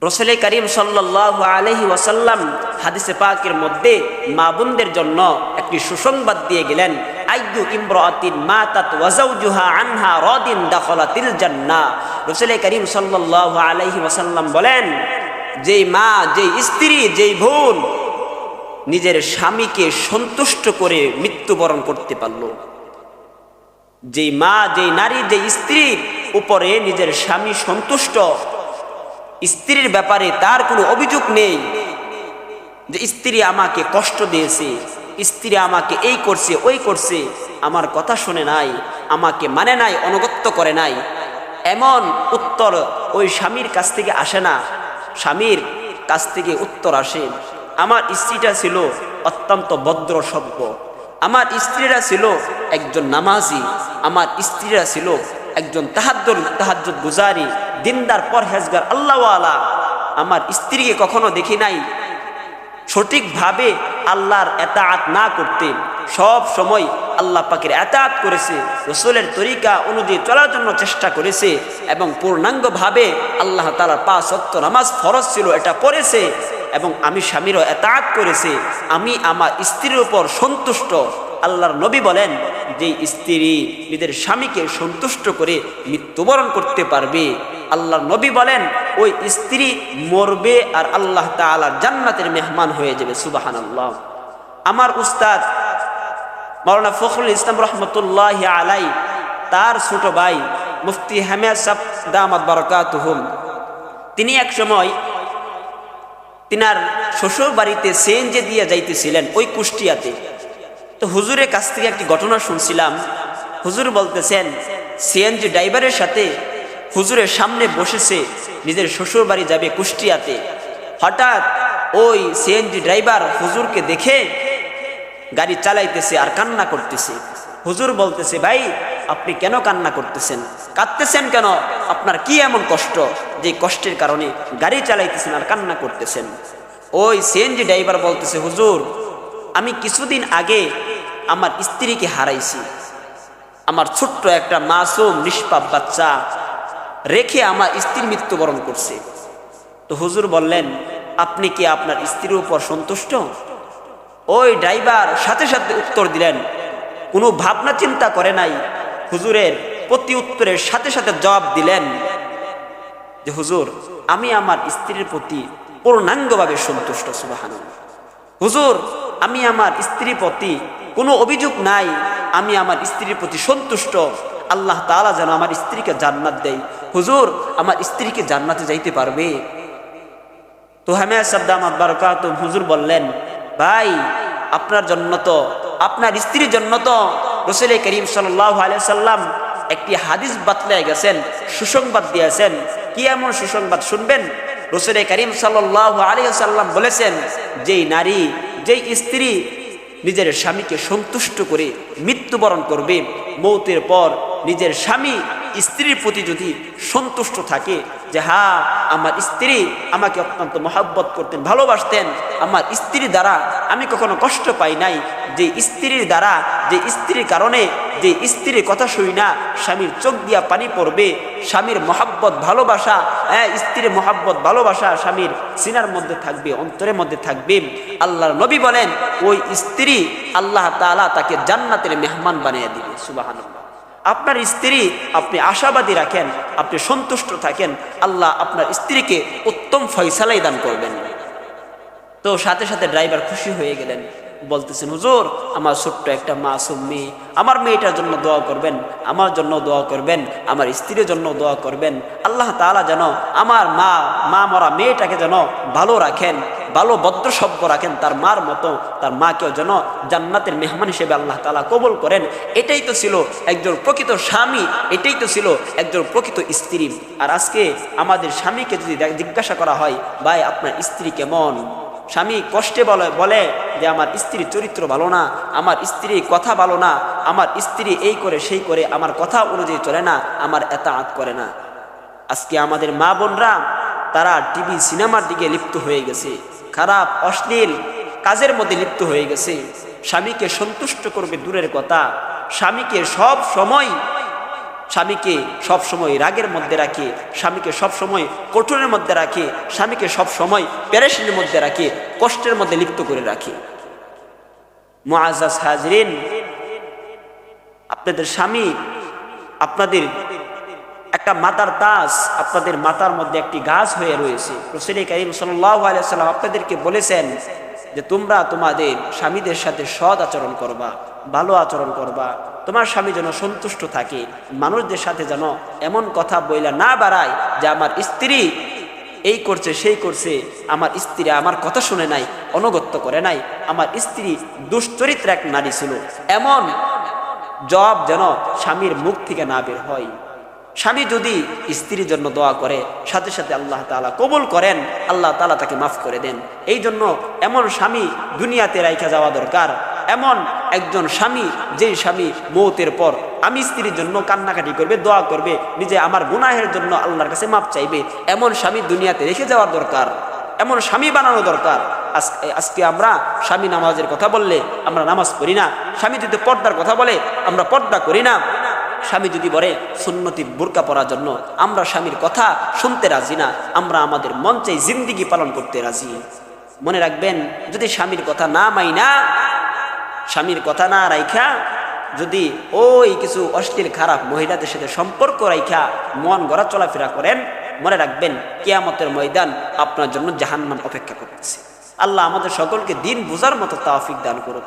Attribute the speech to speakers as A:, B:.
A: রাসূল করিম সাল্লাল্লাহু আলাইহি ওয়াসাল্লাম হাদিসে পাকের মধ্যে মা বোনদের জন্য একটি সুসংবাদ দিয়ে গেলেন, আইয়ু ইমরাতিন মাতাত ওয়া যাওজুহা আনহা রাদিন দাখালাতিল জান্নাহ। রাসূল করিম সাল্লাল্লাহু আলাইহি ওয়াসাল্লাম বলেন, যেই মা, যেই স্ত্রী, যেই বোন নিজের স্বামীকে সন্তুষ্ট করে মৃত্যুবরণ করতে পারল, যেই মা, যেই নারী, যেই স্ত্রীর উপরে নিজের স্বামী সন্তুষ্ট, স্ত্রীর ব্যাপারে তার কোনো অভিযোগ নেই যে স্ত্রী আমাকে কষ্ট দিয়েছে, স্ত্রী আমাকে এই করছে, ওই করছে, আমার কথা শুনে নাই, আমাকে মানে নাই, অনুগত্য করে নাই, এমন উত্তর ওই স্বামীর কাছ থেকে আসে না। স্বামীর কাছ থেকে উত্তর আসে, আমার স্ত্রীটা ছিল অত্যন্ত ভদ্র সভ্য, আমার স্ত্রীরা ছিল একজন নামাজি, আমার স্ত্রীরা ছিল একজন তাহাজ্জুদ গুজারি, দিনদার, পরহেজগার, আল্লাহওয়ালা। আমার স্ত্রীকে কখনো দেখি নাই সঠিকভাবে আল্লাহর এতাআত না করতে, সব সময় আল্লাহ পাকের এতাআত করেছে, রাসূলের তরিকা অনুযায়ী চলার জন্য চেষ্টা করেছে এবং পূর্ণাঙ্গভাবে আল্লাহ তাআলার ৫ ওয়াক্ত নামাজ ফরজ ছিল এটা পড়েছে এবং আমি স্বামীরও এতাআত করেছে। আমি আমার স্ত্রীর উপর সন্তুষ্ট। আল্লাহর নবী বলেন, যে স্ত্রী নিজের স্বামীকে সন্তুষ্ট করে মৃত্যুবরণ করতে পারবে, আল্লাহর নবী বলেন ওই স্ত্রী মরবে আর আল্লাহ তাআলার জান্নাতের মেহমান হয়ে যাবে। সুবহানাল্লাহ। আমার উস্তাদ মাওলানা ফখরুল ইসলাম রহমতুল্লাহি আলাই, তার ছোট ভাই মুফতি হামিদ সাহেব দামাত বারাকাতুহুম, তিনি এক সময় তিনার শ্বশুর বাড়িতে সিএনজি দিয়ে যাইতেছিলেন ওই কুষ্টিয়াতে। তো হুজুরের কাছ থেকে একটি ঘটনা শুনছিলাম। হুজুর বলতেছেন, সিএনজি ড্রাইভারের সাথে হুজুরের সামনে বসেছে, নিজের শ্বশুর বাড়ি যাবে কুষ্টিয়াতে। হঠাৎ ওই সিএনজি ড্রাইভার হুজুরকে দেখে গাড়ি চালাইতেছে আর কান্না করতেছে। হুজুর বলতেছে, ভাই আপনি কেন কান্না করতেছেন, কাঁদতেছেন কেন, আপনার কি এমন কষ্ট যে কষ্টের কারণে গাড়ি চালাইতেছেন আর কান্না করতেছেন? ওই সিএনজি ড্রাইভার বলতেছে, হুজুর আমি কিছুদিন আগে আমার স্ত্রীকে হারাইছি, আমার ছোট্ট একটা মাসুম নিষ্পাপ বাচ্চা রেখে আমার স্ত্রী মৃত্যুবরণ করছে। তো হুজুর বললেন, আপনি কি আপনার স্ত্রীর উপর সন্তুষ্ট? ওই ড্রাইভার সাথে সাথে উত্তর দিলেন, কোনো ভাবনা চিন্তা করে নাই, হুজুরের প্রতি উত্তরের সাথে সাথে জবাব দিলেন যে, হুজুর আমি আমার স্ত্রীর প্রতি পূর্ণাঙ্গভাবে সন্তুষ্ট। সুবহানাল্লাহ। হুজুর আমি আমার স্ত্রীর প্রতি কোনো অভিযোগ নাই, আমি আমার স্ত্রীর প্রতি সন্তুষ্ট। আল্লাহ তাআলা যেন আমার স্ত্রীকে জান্নাত দেয়। হুজুর আমার স্ত্রীকে জান্নাতে যাইতে পারবে? তো হামিদ সাহেব দামাত বারাকাতুহু হুজুর বললেন, ভাই আপনার জন্য তো, আপনার স্ত্রীর জন্য তো রাসূল করিম সাল্লাল্লাহু আলাইহি সাল্লাম একটি হাদিস বাতলায় গেছেন, সুসংবাদ দিয়েছেন। কি এমন সুসংবাদ শুনবেন? রাসূল করিম সাল্লাল্লাহু আলাইহি সাল্লাম বলেছেন, যেই নারী, যেই স্ত্রী নিজের স্বামীকে সন্তুষ্ট করে মৃত্যুবরণ করবে, মৌতের পর নিজের স্বামী স্ত্রীর প্রতি যদি সন্তুষ্ট থাকে যে হ্যাঁ আমার স্ত্রী আমাকে অত্যন্ত মহব্বত করতেন, ভালোবাসতেন, আমার স্ত্রী দ্বারা আমি কখনো কষ্ট পাই নাই, যে স্ত্রীর দ্বারা, যে স্ত্রীর কারণে, যে স্ত্রীর কথা শুই না স্বামীর চোখ দিয়া পানি পড়বে, স্বামীর মহব্বত ভালোবাসা, স্ত্রীর মহব্বত ভালোবাসা স্বামীর সিনার মধ্যে থাকবে, অন্তরের মধ্যে থাকবে। আল্লাহর নবী বলেন ওই স্ত্রী আল্লাহ তাআলা তাকে জান্নাতের মেহমান বানিয়ে দিবে। সুবহানাল্লাহ। আপনার স্ত্রী আপনি আশাবাদী রাখেন, আপনি সন্তুষ্ট থাকেন, আল্লাহ আপনার স্ত্রীকে উত্তম ফয়সালাই দান করবেন। তো সাথে সাথে ড্রাইভার খুশি হয়ে গেলেন, বলতেছেন, হুজুর আমার ছোট্ট একটা মাসুম মেয়ে, আমার মেয়েটার জন্য দোয়া করবেন, আমার জন্য দোয়া করবেন, আমার স্ত্রীর জন্য দোয়া করবেন। আল্লাহ তাআলা যেন আমার মা মরা মেয়েটাকে যেন ভালো রাখেন, ভালো ভদ্রসভ্য রাখেন, তার মার মতো তার মাকেও যেন জান্নাতের মেহমান হিসেবে আল্লাহ তাআলা কবুল করেন। এটাই তো ছিল একজন প্রকৃত স্বামী, এটাই তো ছিল একজন প্রকৃত স্ত্রী। আর আজকে আমাদের স্বামীকে যদি জিজ্ঞাসা করা হয়, ভাই আপনার স্ত্রী কেমন, স্বামী কষ্টে বলে যে আমার স্ত্রীর চরিত্র ভালো না, আমার স্ত্রীর কথা ভালো না, আমার স্ত্রী এই করে সেই করে, আমার কথা অনুযায়ী চলে না, আমার এতাআত করে না। আজকে আমাদের মা বোনরা তারা টিভি সিনেমার দিকে লিপ্ত হয়ে গেছে, খারাপ অশ্লীল কাজের মধ্যে লিপ্ত হয়ে গেছে। স্বামীকে সন্তুষ্ট করবে দূরের কথা, স্বামীকে সব সময় স্বামীকে সবসময় রাগের মধ্যে রাখে, স্বামীকে সবসময় কঠোরের মধ্যে রাখে, স্বামীকে সবসময় পেরেশানির মধ্যে রাখে, কষ্টের মধ্যে লিপ্ত করে রাখে। মুআজ্জাজ হাজরিন, আপনাদের স্বামী আপনাদের একটা মাথার তাজ, আপনাদের মাথার মধ্যে একটি গাছ হয়ে রয়েছে। রাসূল কারীম সাল্লাল্লাহু আলাইহি ওয়াসাল্লাম আপনাদেরকে বলেছেন যে তোমরা তোমাদের স্বামীদের সাথে সৎ আচরণ করবা, ভালো আচরণ করবা, তোমার স্বামী যেন সন্তুষ্ট থাকে, মানুষদের সাথে যেন এমন কথা বইলা না বাড়ায় যে আমার স্ত্রী এই করছে সেই করছে, আমার স্ত্রী আমার কথা শুনে নাই, অনুগত্য করে নাই, আমার স্ত্রী দুশ্চরিত্র এক নারী ছিল, এমন জবাব যেন স্বামীর মুখ থেকে না বের হয়। স্বামী যদি স্ত্রীর জন্য দোয়া করে, সাথে সাথে আল্লাহ তাআলা কবুল করেন, আল্লাহ তাআলা তাকে মাফ করে দেন। এই জন্য এমন স্বামী দুনিয়াতে রাইখা যাওয়া দরকার, এমন একজন স্বামী যেই স্বামী মৌতের পর আমি স্ত্রীর জন্য কান্নাকাটি করবে, দোয়া করবে, নিজে আমার গুনাহের জন্য আল্লাহর কাছে মাপ চাইবে, এমন স্বামী দুনিয়াতে রেখে যাওয়ার দরকার, এমন স্বামী বানানো দরকার। আজকে আমরা স্বামী নামাজের কথা বললে আমরা নামাজ পড়ি না, স্বামী যদি পর্দার কথা বলে আমরা পর্দা করি না, স্বামী যদি বলে সুন্নতি বুরকা পরার জন্য আমরা স্বামীর কথা শুনতে রাজি না, আমরা আমাদের মন চাই জিন্দিগি পালন করতে রাজি। মনে রাখবেন, যদি স্বামীর কথা না মাইনা, স্বামীর কথা না রাইখা যদি ওই কিছু অশ্লীল খারাপ মহিলাদের সাথে সম্পর্ক রাইখা মন গড়া চলাফেরা করেন, মনে রাখবেন কিয়ামতের ময়দান আপনার জন্য জাহান্নাম অপেক্ষা করতেছে। আল্লাহ আমাদের সকলকে দিন বুঝার মতো তৌফিক দান করুন।